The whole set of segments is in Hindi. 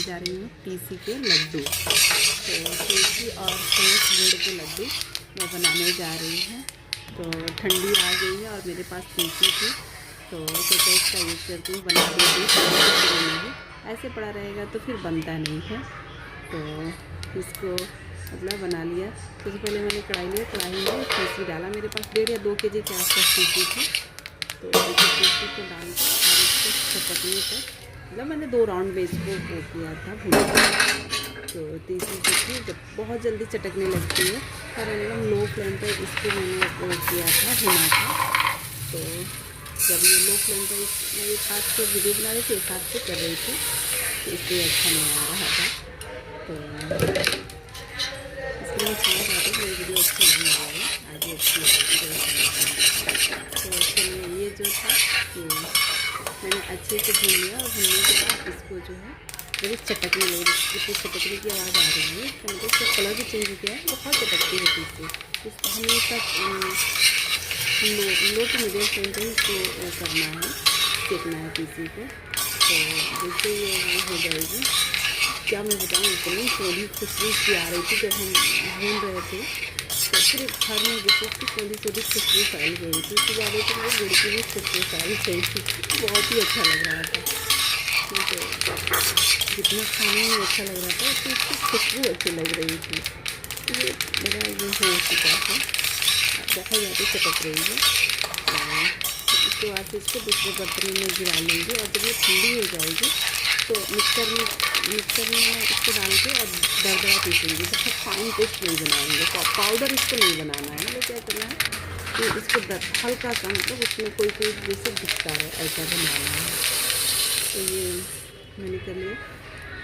जा रही हूँ तीसी के लड्डू। तो तीसी और सौंठ गुड़ के लड्डू मैं बनाने जा रही हूँ। तो ठंडी आ गई है और मेरे पास तीसी थी, तो सोचा इसका यूज़ करती हूँ, बना देती हूँ। ऐसे पड़ा रहेगा तो फिर बनता नहीं है, तो इसको मतलब बना लिया। सबसे पहले मैंने कढ़ाई लिया, कढ़ाई में तीसी डाला। मेरे पास 1.5 या 2 केजी के आसपास तीसी थी। तो तीसी को डाल के और इसको चटकने तक, मतलब मैंने 2 राउंड में इसको वो किया था, भूना। तो तीसी जो थी जब बहुत जल्दी चटकने लगती है, और एकदम लो फ्लेम पर इसको मैंने वो किया था, भुना था। तो जब ये लो फ्लेम पर मैं एक हाथ से वीडियो बना रही थी, एक हाथ से कर रही थी, तो इसलिए अच्छा नहीं आ रहा था। तो इसके लिए समझ आता है मेरी वीडियो अच्छी नहीं आ रही, आगे अच्छी तो चलिए ये जो था कि मैंने अच्छे से भून लिया, और भूनने के बाद इसको जो है जब चटकने लगी, इसको चटकने की आवाज़ आ रही है, इसका मतलब इसका कलर भी चेंज हो गया है, बहुत चटकती है तीसी। इस हमेशा लो टू मीडियम फ्लेम पर इसको करना है, सेकना है तीसी को। तो जैसे ये हो जाएगी, क्या मैं बताऊँ, इतनी थोड़ी खुशबू सी आ रही थी जब हम भून रहे थे, तो फिर घर में जैसे उसकी थोड़ी खुशबू फैल गई थी। उसके बाद तो वो गुड़ की भी खुशबू फैल गई थी, बहुत ही अच्छा लग रहा था। तो जितना खाने में अच्छा लग रहा था उसकी खुशबू अच्छी लग रही थी। ये मेरा ये हो चुका है, बहुत ज़्यादा चटक रही है। उसके बाद से इसको दूसरे बर्तन में गिरा लेंगे, और जब ये ठंडी हो जाएगी तो मिक्सर में मैं इसको डाल के और दरदरा पीसेंगे। जब फाइन पेस्ट नहीं बनाएंगे, पाउडर इसको नहीं बनाना है, मतलब क्या करना है कि इसको हल्का सा, मतलब उसमें कोई जैसे दिखता है ऐसा बनाना है। तो ये मैंने कर लिया,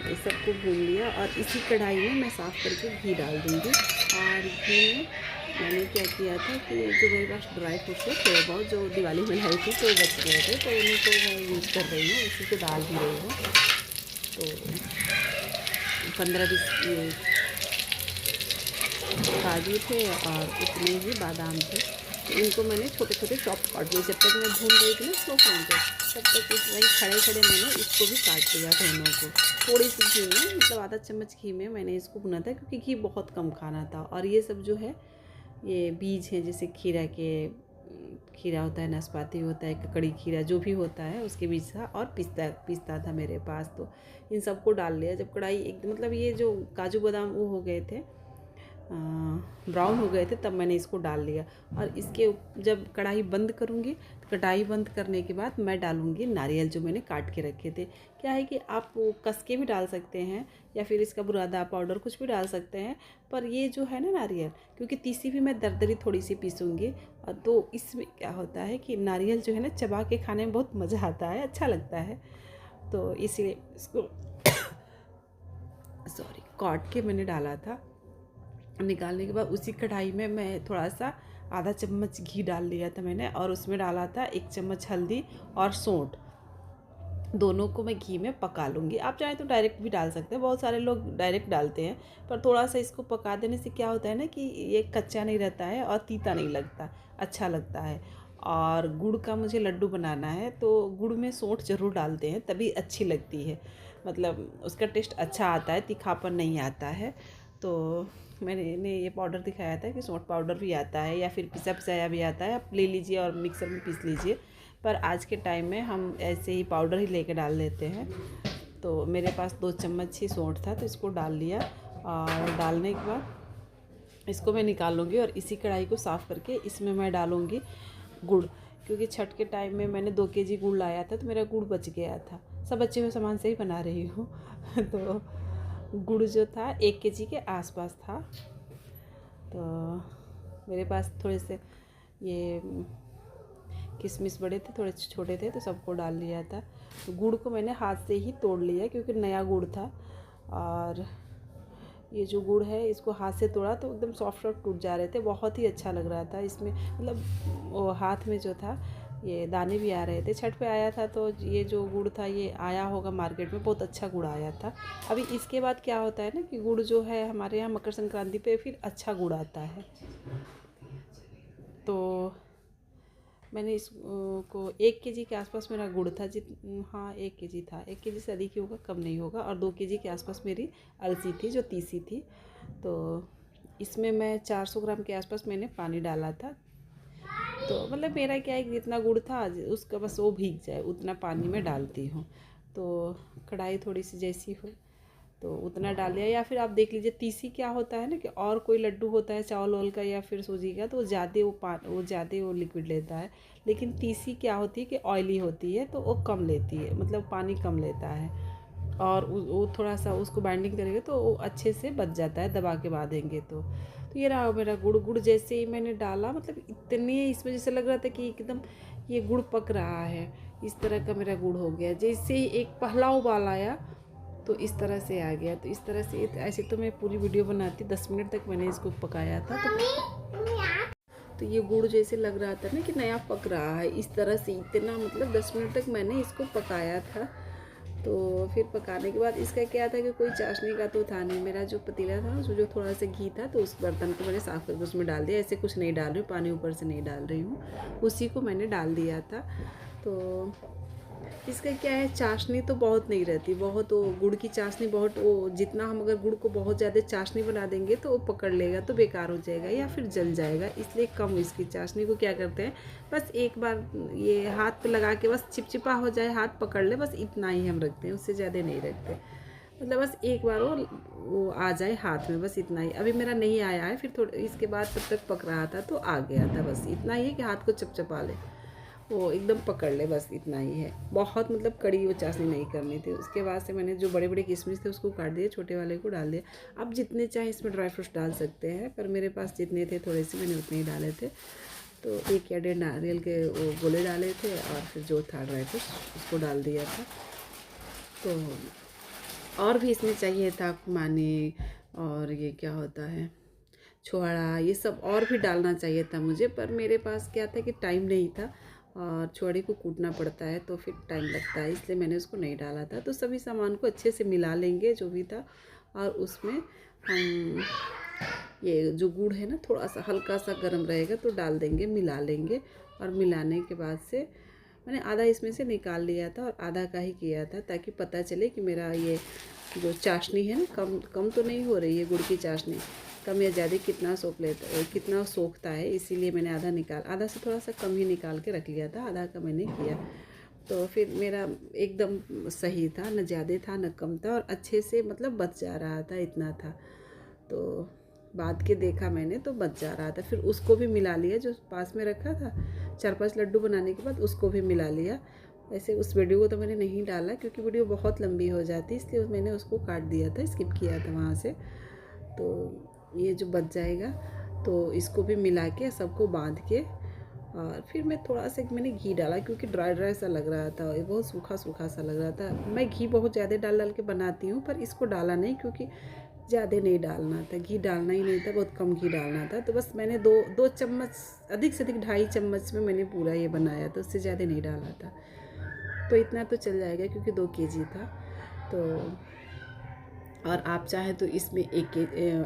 ये सबको भून लिया, और इसी कढ़ाई में मैं साफ़ करके घी डाल दूँगी। और घी में मैंने क्या किया था कि जो मेरे पास ड्राई फ्रूट्स है थोड़े बहुत, जो दिवाली में लाई थी तो बच गए थे, तो उन्हीं को मैं यूज़ कर रही हूँ, उसी को डाल भी रही हूँ। तो 15-20 ये काजू थे और उतने ही बादाम थे, तो इनको मैंने छोटे छोटे चॉप काट दिए। जब तक मैं भून रही थी ना स्लो फ्लेम पे, तब तक इस वही खड़े मैंने इसको भी काट लिया दोनों को, थोड़ी सी घी में, मतलब आधा चम्मच घी में मैंने इसको भुना था, क्योंकि घी बहुत कम खाना था। और ये सब जो है ये बीज हैं, जैसे खीरा होता है, नाशपाती होता है, ककड़ी खीरा जो भी होता है उसके बीज था, और पिस्ता था मेरे पास। तो इन सबको डाल लिया। जब कढ़ाई एकदम, मतलब ये जो काजू बादाम वो हो गए थे, ब्राउन हो गए थे, तब मैंने इसको डाल लिया। और इसके जब कढ़ाई बंद करूँगी, तो कढ़ाई बंद करने के बाद मैं डालूँगी नारियल जो मैंने काट के रखे थे। क्या है कि आप वो कस के भी डाल सकते हैं, या फिर इसका बुरादा पाउडर कुछ भी डाल सकते हैं, पर ये जो है ना नारियल, क्योंकि तीसी भी मैं दरदरी थोड़ी सी पीसूँगी, और तो इसमें क्या होता है कि नारियल जो है ना चबा के खाने में बहुत मज़ा आता है, अच्छा लगता है। तो इसलिए इसको सॉरी काट के मैंने डाला था। निकालने के बाद उसी कढ़ाई में मैं थोड़ा सा आधा चम्मच घी डाल लिया था मैंने, और उसमें डाला था 1 चम्मच हल्दी और सौंठ, दोनों को मैं घी में पका लूँगी। आप चाहें तो डायरेक्ट भी डाल सकते हैं, बहुत सारे लोग डायरेक्ट डालते हैं, पर थोड़ा सा इसको पका देने से क्या होता है ना कि ये कच्चा नहीं रहता है और तीता नहीं लगता, अच्छा लगता है। और गुड़ का मुझे लड्डू बनाना है, तो गुड़ में सौंठ ज़रूर डालते हैं, तभी अच्छी लगती है, मतलब उसका टेस्ट अच्छा आता है, तीखापन नहीं आता है। तो मैंने ये पाउडर दिखाया था कि सौंठ पाउडर भी आता है, या फिर पिसा पिसाया भी आता है, आप ले लीजिए और मिक्सर में पीस लीजिए। पर आज के टाइम में हम ऐसे ही पाउडर ही लेके डाल देते हैं। तो मेरे पास 2 चम्मच ही सौंठ था, तो इसको डाल लिया, और डालने के बाद इसको मैं निकाल लूँगी, और इसी कढ़ाई को साफ़ करके इसमें मैं डालूँगी गुड़, क्योंकि छठ के टाइम में मैंने 2 केजी गुड़ लाया था, तो मेरा गुड़ बच गया था। सब बचे हुए सामान से ही बना रही हूँ तो गुड़ जो था 1 केजी के आसपास था। तो मेरे पास थोड़े से ये किशमिश बड़े थे, थोड़े छोटे थे, तो सबको डाल लिया था। तो गुड़ को मैंने हाथ से ही तोड़ लिया, क्योंकि नया गुड़ था, और ये जो गुड़ है इसको हाथ से तोड़ा तो एकदम सॉफ्ट टूट जा रहे थे, बहुत ही अच्छा लग रहा था इसमें, मतलब वो हाथ में जो था ये दाने भी आ रहे थे। छठ पे आया था, तो ये जो गुड़ था ये आया होगा मार्केट में, बहुत अच्छा गुड़ आया था। अभी इसके बाद क्या होता है ना कि गुड़ जो है हमारे यहाँ मकर संक्रांति पे फिर अच्छा गुड़ आता है। तो मैंने इस को 1 केजी के आसपास मेरा गुड़ था, हाँ 1 केजी था, 1 केजी से अधिक ही होगा, कम नहीं होगा। और 2 केजी के आसपास मेरी अलसी थी जो तीसी थी। तो इसमें मैं 400 ग्राम के आसपास मैंने पानी डाला था। तो मतलब मेरा क्या है कि जितना गुड़ था उसका बस वो भीग जाए उतना पानी में डालती हूँ। तो कढ़ाई थोड़ी सी जैसी हो तो उतना डाल दिया। या फिर आप देख लीजिए तीसी क्या होता है ना कि और कोई लड्डू होता है चावल वाल का या फिर सूजी का तो वो ज़्यादा वो लिक्विड लेता है। लेकिन तीसी क्या होती है कि ऑयली होती है तो वो कम लेती है, मतलब पानी कम लेता है। और वो थोड़ा सा उसको बाइंडिंग करेंगे तो वो अच्छे से बच जाता है, दबा के बांधेंगे तो ये रहा मेरा गुड़। गुड़ जैसे ही मैंने डाला मतलब इतने इसमें जैसे लग रहा था कि एकदम ये गुड़ पक रहा है, इस तरह का मेरा गुड़ हो गया। जैसे ही एक पहला उबाल आया तो इस तरह से आ गया। तो इस तरह से ऐसे तो मैं पूरी वीडियो बनाती, 10 मिनट तक मैंने इसको पकाया था। तो ये गुड़ जैसे लग रहा था ना कि नया पक रहा है, इस तरह से इतना मतलब 10 मिनट तक मैंने इसको पकाया था। तो फिर पकाने के बाद इसका क्या था कि कोई चाशनी का तो था नहीं। मेरा जो पतीला था उसमें जो थोड़ा सा घी था तो उस बर्तन को मैंने साफ़ करके उसमें डाल दिया। ऐसे कुछ नहीं डाल रही हूँ, पानी ऊपर से नहीं डाल रही हूँ, उसी को मैंने डाल दिया था। तो इसका क्या है चाशनी तो बहुत नहीं रहती, बहुत वो गुड़ की चाशनी बहुत वो जितना हम अगर गुड़ को बहुत ज़्यादा चाशनी बना देंगे तो वो पकड़ लेगा तो बेकार हो जाएगा या फिर जल जाएगा। इसलिए कम इसकी चाशनी को क्या करते हैं बस एक बार ये हाथ पे लगा के बस चिपचिपा हो जाए, हाथ पकड़ ले, बस इतना ही हम रखते हैं, उससे ज़्यादा नहीं रखते। मतलब बस एक बार वो आ जाए हाथ में, बस इतना ही। अभी मेरा नहीं आया है, फिर थोड़ा इसके बाद तब तक पक रहा था तो आ गया था। बस इतना ही है कि हाथ को चपचपा ले, वो एकदम पकड़ ले, बस इतना ही है। बहुत मतलब कड़ी वो चाशनी नहीं करनी थी। उसके बाद से मैंने जो बड़े बड़े किशमिश थे उसको काट दिए, छोटे वाले को डाल दिया। आप जितने चाहे इसमें ड्राई फ्रूट्स डाल सकते हैं, पर मेरे पास जितने थे थोड़े से मैंने उतने ही डाले थे। तो 1 या 1.5 नारियल के वो गोले डाले थे और फिर जो था ड्राई फ्रूट्स उसको डाल दिया था। तो और भी इसमें चाहिए था खुमानी और ये क्या होता है छुहाड़ा, ये सब और भी डालना चाहिए था मुझे, पर मेरे पास क्या था कि टाइम नहीं था और छुहाड़े को कूटना पड़ता है तो फिर टाइम लगता है, इसलिए मैंने उसको नहीं डाला था। तो सभी सामान को अच्छे से मिला लेंगे जो भी था और उसमें हम ये जो गुड़ है ना थोड़ा सा हल्का सा गर्म रहेगा तो डाल देंगे, मिला लेंगे। और मिलाने के बाद से मैंने आधा इसमें से निकाल लिया था और आधा का ही किया था ताकि पता चले कि मेरा ये जो चाशनी है ना कम कम तो नहीं हो रही है। गुड़ की चाशनी कम या ज़्यादा कितना कितना सोखता है, इसीलिए मैंने आधा से थोड़ा सा कम ही निकाल के रख लिया था, आधा का मैंने किया। तो फिर मेरा एकदम सही था, न ज़्यादा था न कम था और अच्छे से मतलब बच जा रहा था, इतना था। तो बाद के देखा मैंने तो बच जा रहा था, फिर उसको भी मिला लिया जो पास में रखा था। 4-5 लड्डू बनाने के बाद उसको भी मिला लिया। वैसे उस वीडियो को तो मैंने नहीं डाला क्योंकि वीडियो बहुत लंबी हो जाती, इसलिए मैंने उसको काट दिया था, स्किप किया था वहाँ से। तो ये जो बच जाएगा तो इसको भी मिला के सबको बांध के और फिर मैं थोड़ा सा मैंने घी डाला क्योंकि ड्राई ड्राई सा लग रहा था, ये बहुत सूखा सूखा सा लग रहा था। मैं घी बहुत ज़्यादा डाल के बनाती हूँ पर इसको डाला नहीं क्योंकि ज़्यादा नहीं डालना था, घी डालना ही नहीं था, बहुत कम घी डालना था। तो बस मैंने दो चम्मच, अधिक से अधिक 2.5 चम्मच में मैंने पूरा ये बनाया था, उससे ज़्यादा नहीं डाला था। तो इतना तो चल जाएगा क्योंकि 2 केजी था। तो और आप चाहें तो इसमें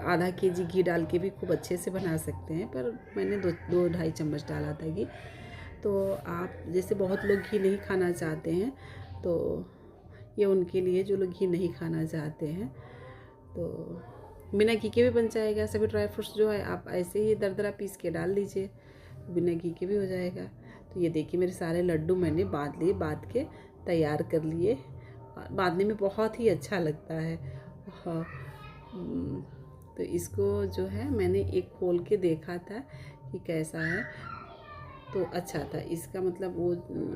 आधा केजी घी डाल के भी खूब अच्छे से बना सकते हैं, पर मैंने 2-2.5 चम्मच डाला था घी। तो आप जैसे बहुत लोग घी नहीं खाना चाहते हैं तो ये उनके लिए जो लोग घी नहीं खाना चाहते हैं तो बिना घी के भी बन जाएगा। सभी ड्राई फ्रूट्स जो है आप ऐसे ही दरदरा पीस के डाल दीजिए, बिना घी के भी हो जाएगा। तो ये देखिए मेरे सारे लड्डू मैंने बांध के तैयार कर लिए। बांधने में बहुत ही अच्छा लगता है। हाँ, तो इसको जो है मैंने एक खोल के देखा था कि कैसा है, तो अच्छा था। इसका मतलब वो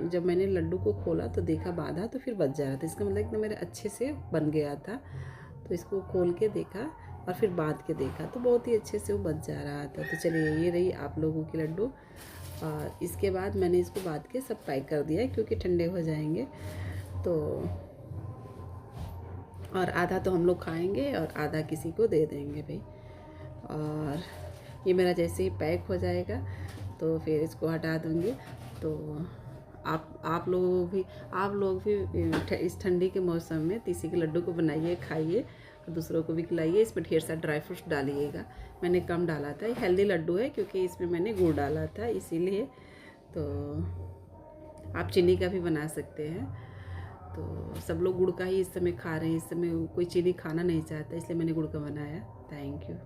जब मैंने लड्डू को खोला तो देखा बांधा तो फिर बच जा रहा था, इसका मतलब एकदम मेरे अच्छे से बन गया था। तो इसको खोल के देखा और फिर बांध के देखा तो बहुत ही अच्छे से वो बच जा रहा था। तो चलिए ये रही आप लोगों की लड्डू। और इसके बाद मैंने इसको बांध के सब पैक कर दिया क्योंकि ठंडे हो जाएंगे। तो और आधा तो हम लोग खाएंगे और आधा किसी को दे देंगे भाई। और ये मेरा जैसे ही पैक हो जाएगा तो फिर इसको हटा दूँगी। तो आप लोग भी इस ठंडी के मौसम में तीसी के लड्डू को बनाइए, खाइए और दूसरों को भी खिलाइए। इसमें ढेर सारा ड्राई फ्रूट्स डालिएगा, मैंने कम डाला था। ये हेल्दी लड्डू है क्योंकि इसमें मैंने गुड़ डाला था इसीलिए। तो आप चीनी का भी बना सकते हैं। तो सब लोग गुड़ का ही इस समय खा रहे हैं, इस समय कोई चीनी खाना नहीं चाहता, इसलिए मैंने गुड़ का बनाया। Thank you.